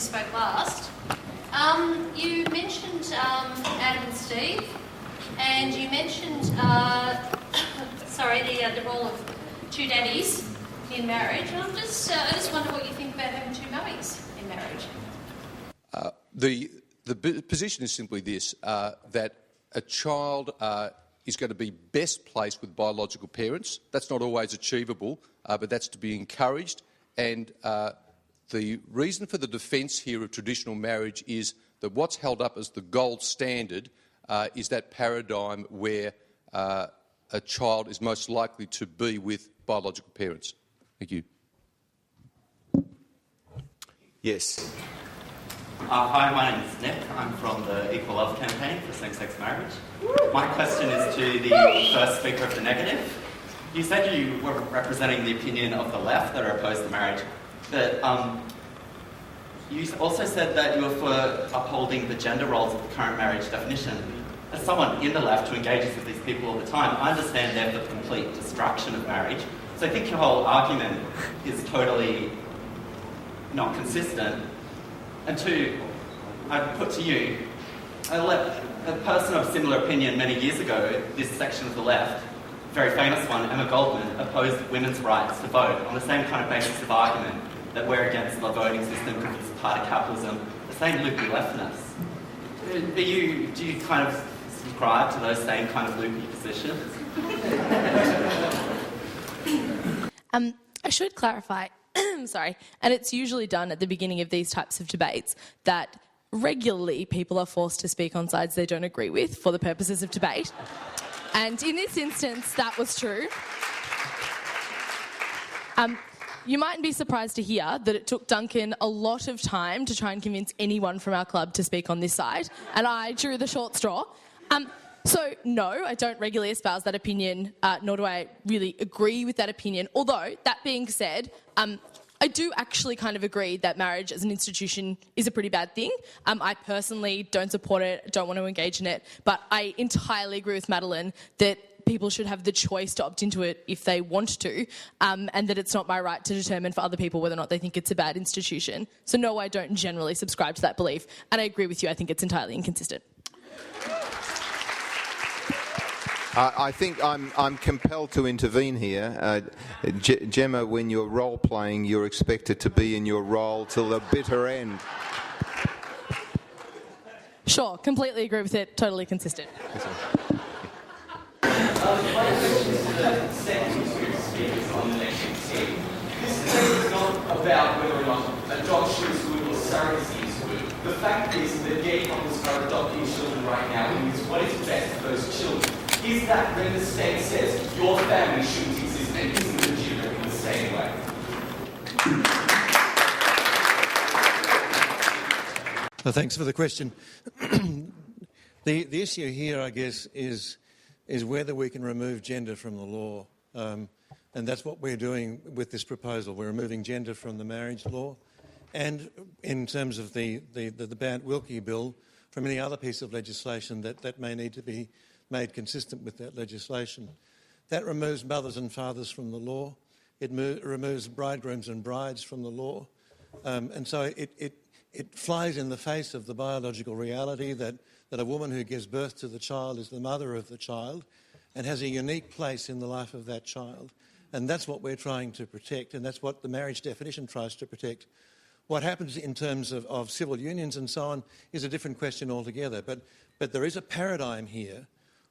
who spoke last. You mentioned Adam and Steve, and you mentioned, the role of two daddies in marriage. And I just wonder what you think about having two mummies in marriage. The position is simply this, that a child is going to be best placed with biological parents. That's not always achievable, but that's to be encouraged. And the reason for the defence here of traditional marriage is that what's held up as the gold standard is that paradigm where a child is most likely to be with biological parents. Thank you. Yes. Hi, my name is Nick. I'm from the Equal Love campaign for same-sex marriage. My question is to the first speaker of the negative. You said you were representing the opinion of the left that are opposed to marriage, but you also said that you were for upholding the gender roles of the current marriage definition. As someone in the left who engages with these people all the time, I understand they're the complete destruction of marriage. So I think your whole argument is totally not consistent. And two, I put to you, a person of similar opinion many years ago, this section of the left, a very famous one, Emma Goldman, opposed women's rights to vote on the same kind of basis of argument that we're against the voting system because it's part of capitalism, the same loopy leftness. Do you kind of subscribe to those same kind of loopy positions? I should clarify, sorry, and it's usually done at the beginning of these types of debates that regularly people are forced to speak on sides they don't agree with for the purposes of debate. And in this instance, that was true. You mightn't be surprised to hear that it took Duncan a lot of time to try and convince anyone from our club to speak on this side, and I drew the short straw. So, no, I don't regularly espouse that opinion, nor do I really agree with that opinion. Although, that being said, I do actually kind of agree that marriage as an institution is a pretty bad thing. I personally don't support it, don't want to engage in it, but I entirely agree with Madeline that people should have the choice to opt into it if they want to, and that it's not my right to determine for other people whether or not they think it's a bad institution. So, no, I don't generally subscribe to that belief, and I agree with you, I think it's entirely inconsistent. I think I'm compelled to intervene here. Gemma, when you're role-playing, you're expected to be in your role till the bitter end. Sure, completely agree with it, totally consistent. My question is to the second two speakers on the next team. This is not about whether or not adoption is good or surrogacy is good. The fact is that gay couples are adopting children right now and it's what is best for those children. Is that when the state says your family shouldn't exist and isn't legitimate in the same way? Well, thanks for the question. The issue here, I guess, is whether we can remove gender from the law. And that's what we're doing with this proposal. We're removing gender from the marriage law. And in terms of the Bant-Wilkie bill, from any other piece of legislation that may need to be made consistent with that legislation. That removes mothers and fathers from the law. It removes bridegrooms and brides from the law. And so it flies in the face of the biological reality that a woman who gives birth to the child is the mother of the child and has a unique place in the life of that child. And that's what we're trying to protect, and that's what the marriage definition tries to protect. What happens in terms of civil unions and so on is a different question altogether. But there is a paradigm here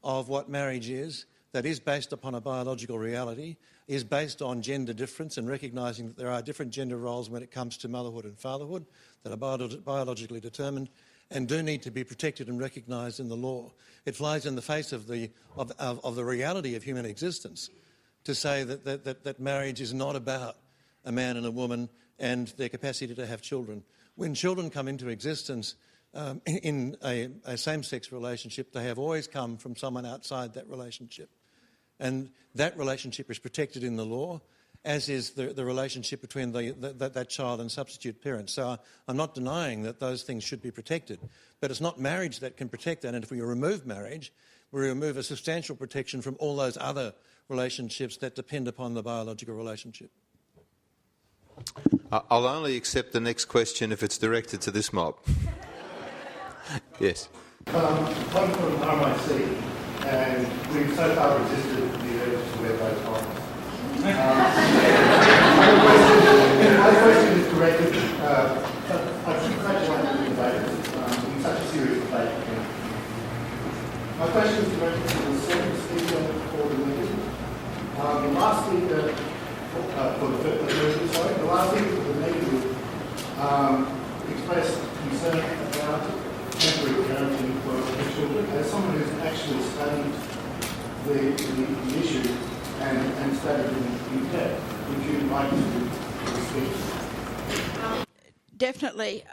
of what marriage is that is based upon a biological reality, is based on gender difference and recognising that there are different gender roles when it comes to motherhood and fatherhood that are biologically determined and do need to be protected and recognised in the law. It flies in the face of the reality of human existence to say that marriage is not about a man and a woman and their capacity to have children. When children come into existence, in a same-sex relationship, they have always come from someone outside that relationship. And that relationship is protected in the law, as is the relationship between that child and substitute parents. So I'm not denying that those things should be protected. But it's not marriage that can protect that. And if we remove marriage, we remove a substantial protection from all those other relationships that depend upon the biological relationship. I'll only accept the next question if it's directed to this mob. Yes. I'm from RMIC, and we've so far resisted the urge to wear those bottoms. My question is directed, I congratulate the debaters in such a serious debate. My question is directed to the second speaker for the meeting. The last speaker, the last speaker for the meeting expressed concern about temporary parenting for children. As someone who's actually studied the issue and studied in depth, would you like to speak? Definitely.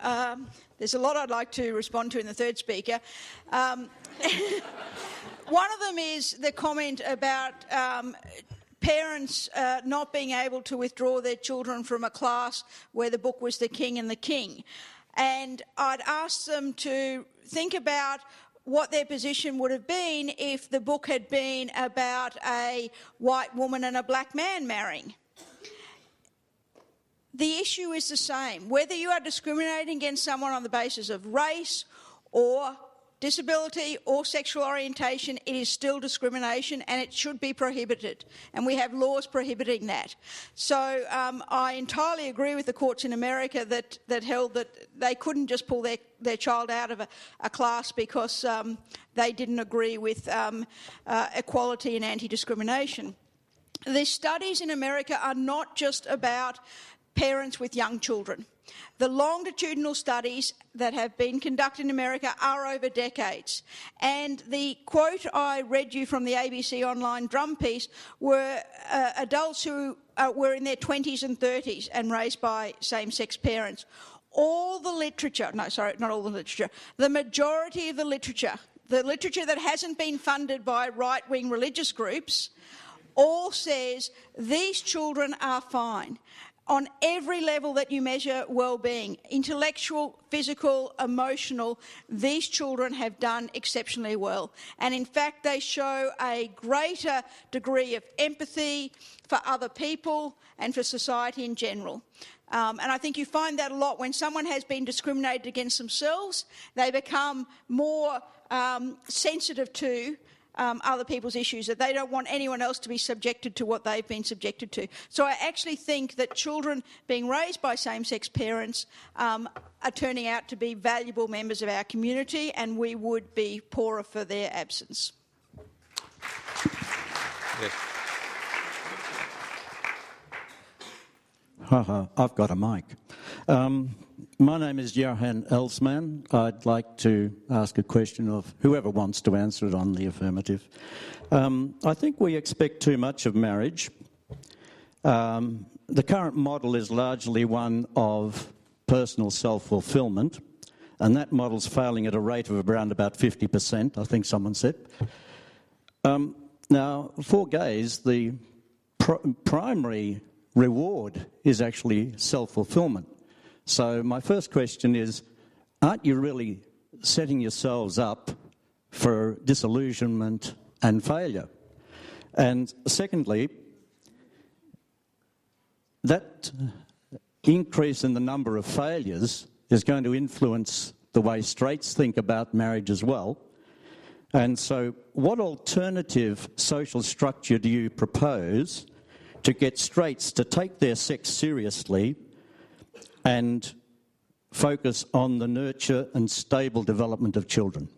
There's a lot I'd like to respond to in the third speaker. One of them is the comment about parents not being able to withdraw their children from a class where the book was The King and the King. And I'd ask them to think about what their position would have been if the book had been about a white woman and a black man marrying. The issue is the same. Whether you are discriminating against someone on the basis of race or disability or sexual orientation, it is still discrimination and it should be prohibited. And we have laws prohibiting that. So I entirely agree with the courts in America that held that they couldn't just pull their child out of a class because they didn't agree with equality and anti-discrimination. The studies in America are not just about parents with young children. The longitudinal studies that have been conducted in America are over decades. And the quote I read you from the ABC Online drum piece were adults who were in their 20s and 30s and raised by same-sex parents. All the literature, no, sorry, not all the literature, the majority of the literature that hasn't been funded by right-wing religious groups, all says these children are fine. On every level that you measure well-being, intellectual, physical, emotional, these children have done exceptionally well. And in fact, they show a greater degree of empathy for other people and for society in general. And I think you find that a lot when someone has been discriminated against themselves, they become more sensitive to other people's issues, that they don't want anyone else to be subjected to what they've been subjected to. So I actually think that children being raised by same-sex parents are turning out to be valuable members of our community, and we would be poorer for their absence. Yes. I've got a mic. My name is Johan Elsman. I'd like to ask a question of whoever wants to answer it on the affirmative. I think we expect too much of marriage. The current model is largely one of personal self-fulfilment, and that model's failing at a rate of around about 50%, I think someone said. Now, for gays, the primary reward is actually self-fulfilment. So my first question is, aren't you really setting yourselves up for disillusionment and failure? And secondly, that increase in the number of failures is going to influence the way straights think about marriage as well. And so what alternative social structure do you propose to get straights to take their sex seriously and focus on the nurture and stable development of children?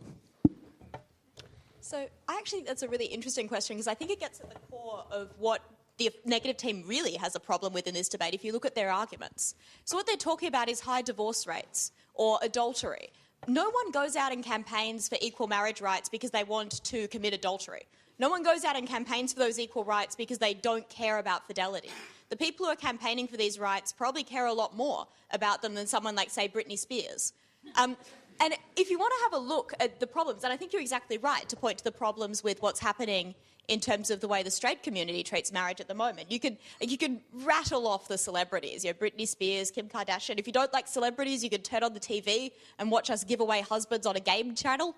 So I actually think that's a really interesting question, because I think it gets at the core of what the negative team really has a problem with in this debate if you look at their arguments. So what they're talking about is high divorce rates or adultery. No one goes out in campaigns for equal marriage rights because they want to commit adultery. No one goes out in campaigns for those equal rights because they don't care about fidelity. The people who are campaigning for these rights probably care a lot more about them than someone like, say, Britney Spears. And if you want to have a look at the problems, and I think you're exactly right to point to the problems with what's happening in terms of the way the straight community treats marriage at the moment. You could rattle off the celebrities, Britney Spears, Kim Kardashian. If you don't like celebrities, you could turn on the TV and watch us give away husbands on a game channel.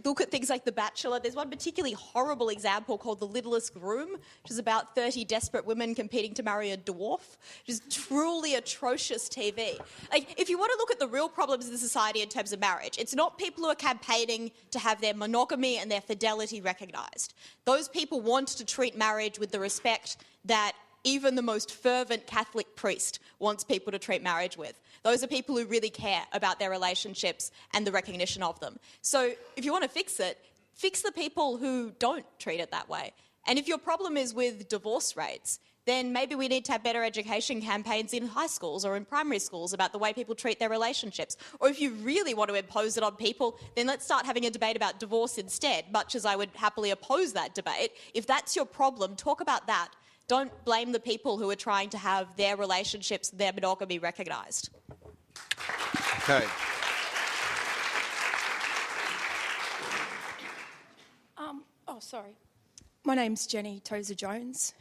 look at things like The Bachelor. There's one particularly horrible example called The Littlest Groom, which is about 30 desperate women competing to marry a dwarf, which is truly atrocious TV. Like, if you want to look at the real problems in the society in terms of marriage, it's not people who are campaigning to have their monogamy and their fidelity recognised. Those people want to treat marriage with the respect that even the most fervent Catholic priest wants people to treat marriage with. Those are people who really care about their relationships and the recognition of them. So if you want to fix it, fix the people who don't treat it that way. And if your problem is with divorce rates, then maybe we need to have better education campaigns in high schools or in primary schools about the way people treat their relationships. Or if you really want to impose it on people, then let's start having a debate about divorce instead, much as I would happily oppose that debate. If that's your problem, talk about that. Don't blame the people who are trying to have their relationships, their monogamy recognised. Okay. Sorry. My name's Jenny Tozer-Jones.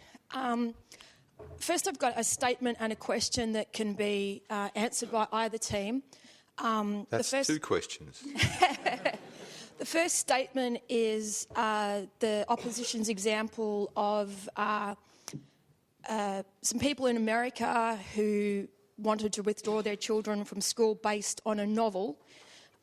First, I've got a statement and a question that can be answered by either team. That's two questions. The first statement is the opposition's example of some people in America who wanted to withdraw their children from school based on a novel.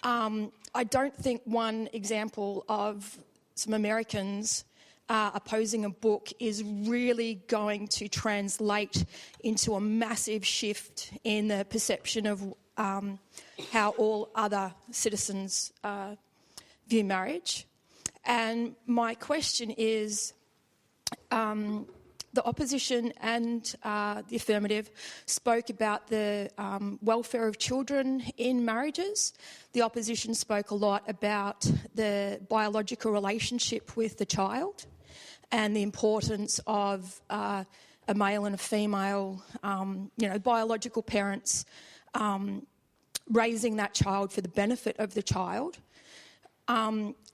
I don't think one example of some Americans opposing a book is really going to translate into a massive shift in the perception of how all other citizens view marriage. And my question is, the opposition and the affirmative spoke about the welfare of children in marriages. The opposition spoke a lot about the biological relationship with the child and the importance of a male and a female, biological parents raising that child for the benefit of the child.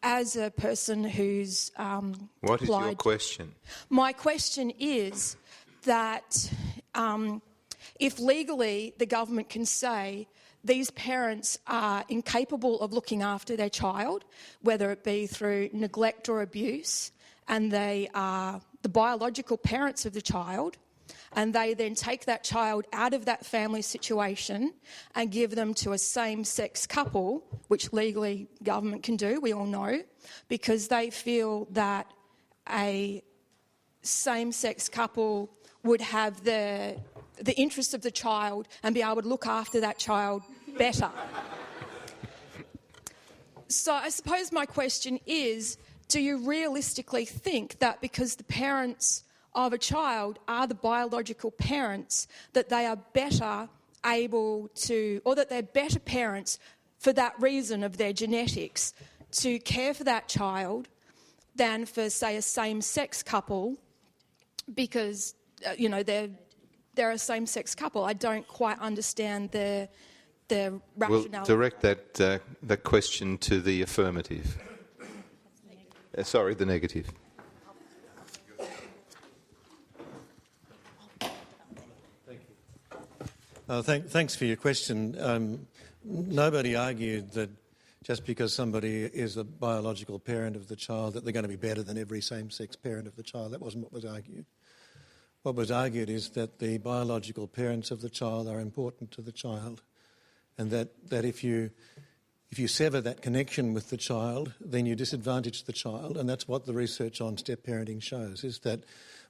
As a person who's What is your question? My question is that if legally the government can say these parents are incapable of looking after their child, whether it be through neglect or abuse, and they are the biological parents of the child, and they then take that child out of that family situation and give them to a same-sex couple, which legally government can do, we all know, because they feel that a same-sex couple would have the interests of the child and be able to look after that child better. So I suppose my question is, do you realistically think that because the parents of a child are the biological parents, that they are better able to, or that they're better parents for that reason of their genetics, to care for that child than for, say, a same-sex couple because, they're a same-sex couple? I don't quite understand the rationale. We'll direct that question to the affirmative. The negative. Thanks for your question. Nobody argued that just because somebody is a biological parent of the child that they're going to be better than every same-sex parent of the child. That wasn't what was argued. What was argued is that the biological parents of the child are important to the child, and that if you sever that connection with the child, then you disadvantage the child, and that's what the research on step parenting shows, is that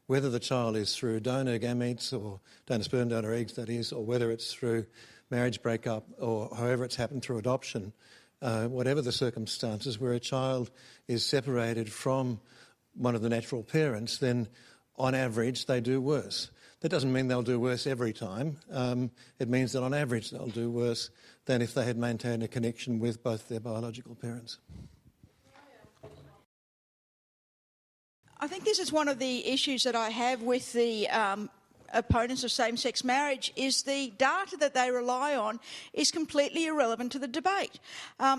whether the child is through donor gametes or donor sperm, donor eggs, that is, or whether it's through marriage breakup or however it's happened through adoption, whatever the circumstances, where a child is separated from one of the natural parents, then on average they do worse. That doesn't mean they'll do worse every time. It means that on average they'll do worse than if they had maintained a connection with both their biological parents. I think this is one of the issues that I have with the opponents of same-sex marriage, is the data that they rely on is completely irrelevant to the debate.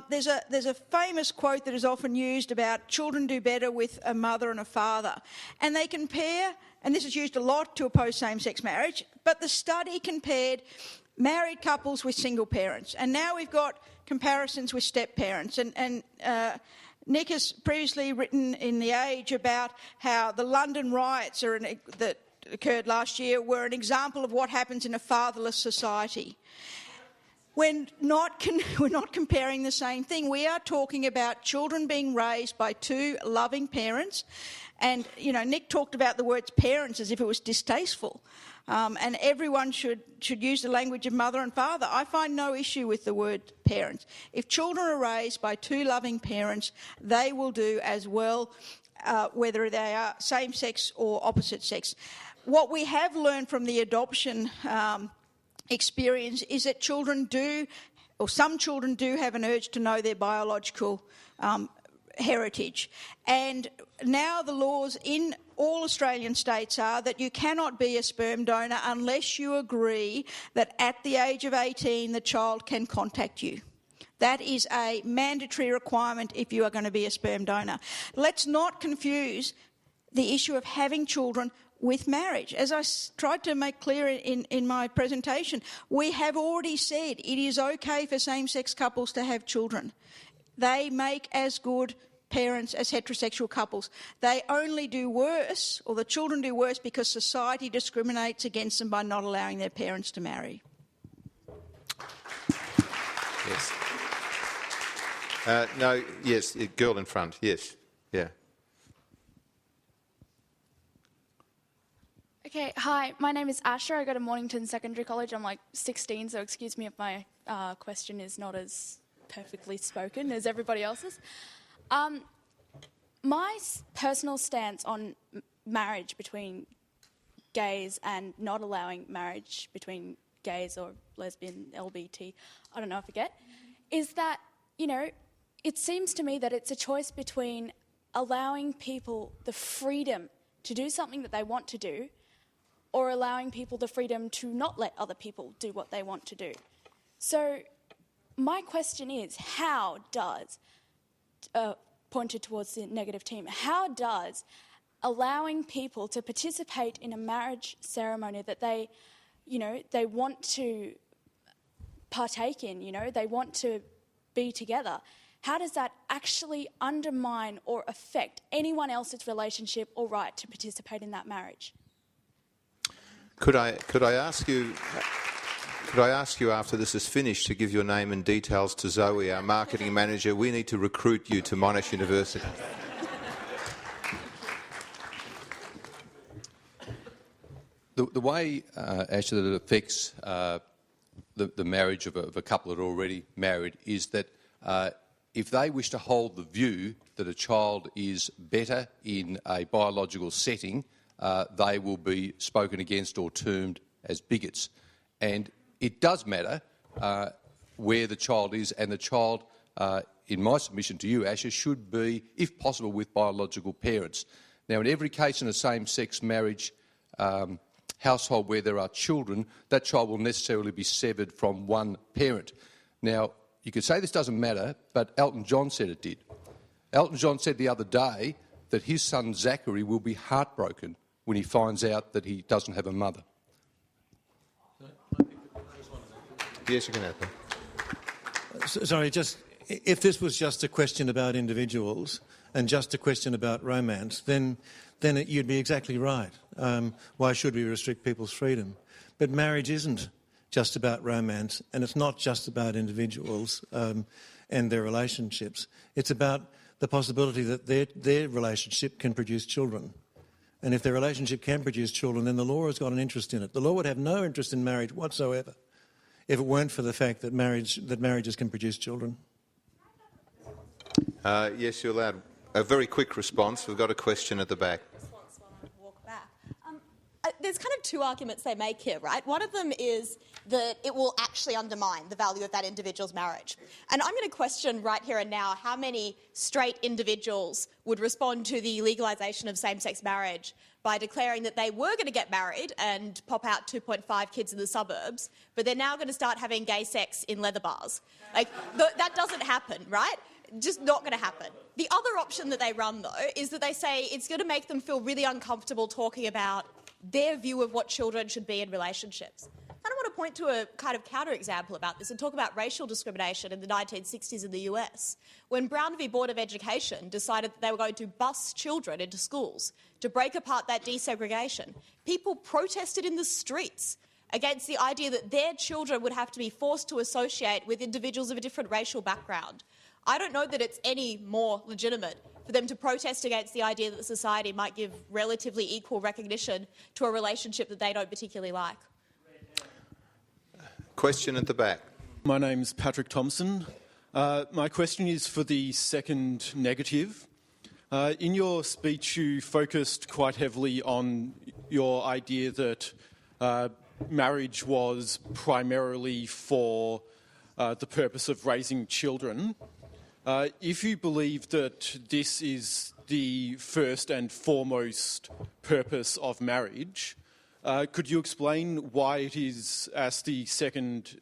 There's a famous quote that is often used about children do better with a mother and a father, and they compare, and this is used a lot to oppose same-sex marriage, but the study compared married couples with single parents, and now we've got comparisons with step parents, and Nick has previously written in The Age about how the London riots that occurred last year were an example of what happens in a fatherless society. We're not comparing the same thing. We are talking about children being raised by two loving parents. And, you know, Nick talked about the words parents as if it was distasteful. And everyone should use the language of mother and father. I find no issue with the word parents. If children are raised by two loving parents, they will do as well, whether they are same-sex or opposite sex. What we have learned from the adoption experience is that some children do have an urge to know their biological heritage. And now the laws in all Australian states are that you cannot be a sperm donor unless you agree that at the age of 18 the child can contact you. That is a mandatory requirement if you are going to be a sperm donor. Let's not confuse the issue of having children with marriage. As I tried to make clear in my presentation, we have already said it is okay for same-sex couples to have children. They make as good parents as heterosexual couples. They only do worse, or the children do worse, because society discriminates against them by not allowing their parents to marry. Yes. No, yes, girl in front, yes, yeah. Okay, hi, my name is Asher. I go to Mornington Secondary College. I'm like 16, so excuse me if my question is not as perfectly spoken as everybody else's. My personal stance on marriage between gays and not allowing marriage between gays or lesbian, LBT, I don't know, I forget, is that, you know, it seems to me that it's a choice between allowing people the freedom to do something that they want to do or allowing people the freedom to not let other people do what they want to do. So my question is, how does, pointed towards the negative team, how does allowing people to participate in a marriage ceremony that they, you know, they want to partake in, you know, they want to be together, how does that actually undermine or affect anyone else's relationship or right to participate in that marriage? Could I ask you after this is finished to give your name and details to Zoe, our marketing manager? We need to recruit you to Monash University. The way, actually, that it affects the marriage of a couple that are already married is that if they wish to hold the view that a child is better in a biological setting, they will be spoken against or termed as bigots. And it does matter where the child is, and the child, in my submission to you, Asher, should be, if possible, with biological parents. Now, in every case in a same-sex marriage household where there are children, that child will necessarily be severed from one parent. Now, you could say this doesn't matter, but Elton John said it did. Elton John said the other day that his son Zachary will be heartbroken when he finds out that he doesn't have a mother. Yes, you can have that. Sorry, just if this was just a question about individuals and just a question about romance, then you'd be exactly right. Why should we restrict people's freedom? But marriage isn't just about romance, and it's not just about individuals and their relationships. It's about the possibility that their relationship can produce children. And if their relationship can produce children, then the law has got an interest in it. The law would have no interest in marriage whatsoever if it weren't for the fact that marriages can produce children. Yes, you're allowed a very quick response. We've got a question at the back. There's kind of two arguments they make here, right? One of them is that it will actually undermine the value of that individual's marriage. And I'm going to question right here and now how many straight individuals would respond to the legalisation of same-sex marriage by declaring that they were going to get married and pop out 2.5 kids in the suburbs, but they're now going to start having gay sex in leather bars. Like, that doesn't happen, right? Just not going to happen. The other option that they run, though, is that they say it's going to make them feel really uncomfortable talking about their view of what children should be in relationships. I don't want to point to a kind of counterexample about this and talk about racial discrimination in the 1960s in the US, when Brown v. Board of Education decided that they were going to bus children into schools to break apart that desegregation. People protested in the streets against the idea that their children would have to be forced to associate with individuals of a different racial background. I don't know that it's any more legitimate for them to protest against the idea that the society might give relatively equal recognition to a relationship that they don't particularly like. Question at the back. My name's Patrick Thompson. My question is for the second negative. In your speech, you focused quite heavily on your idea that marriage was primarily for the purpose of raising children. If you believe that this is the first and foremost purpose of marriage, could you explain why it is, as the second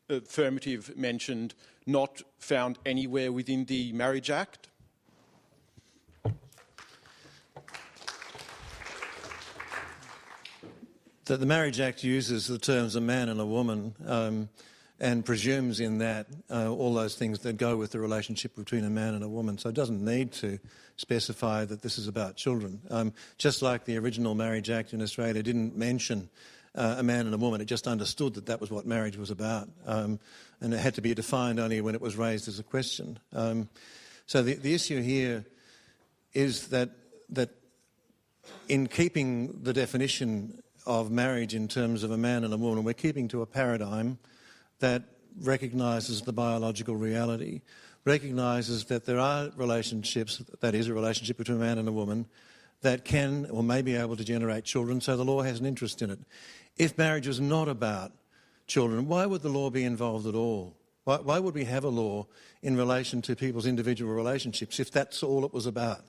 affirmative mentioned, not found anywhere within the Marriage Act? The Marriage Act uses the terms a man and a woman and presumes in that all those things that go with the relationship between a man and a woman. So it doesn't need to specify that this is about children. Just like the original Marriage Act in Australia didn't mention a man and a woman, it just understood that that was what marriage was about. And it had to be defined only when it was raised as a question. So the issue here is that in keeping the definition of marriage in terms of a man and a woman, we're keeping to a paradigm that recognises the biological reality, recognises that there are relationships, that is a relationship between a man and a woman, that can or may be able to generate children, so the law has an interest in it. If marriage was not about children, why would the law be involved at all? Why would we have a law in relation to people's individual relationships if that's all it was about?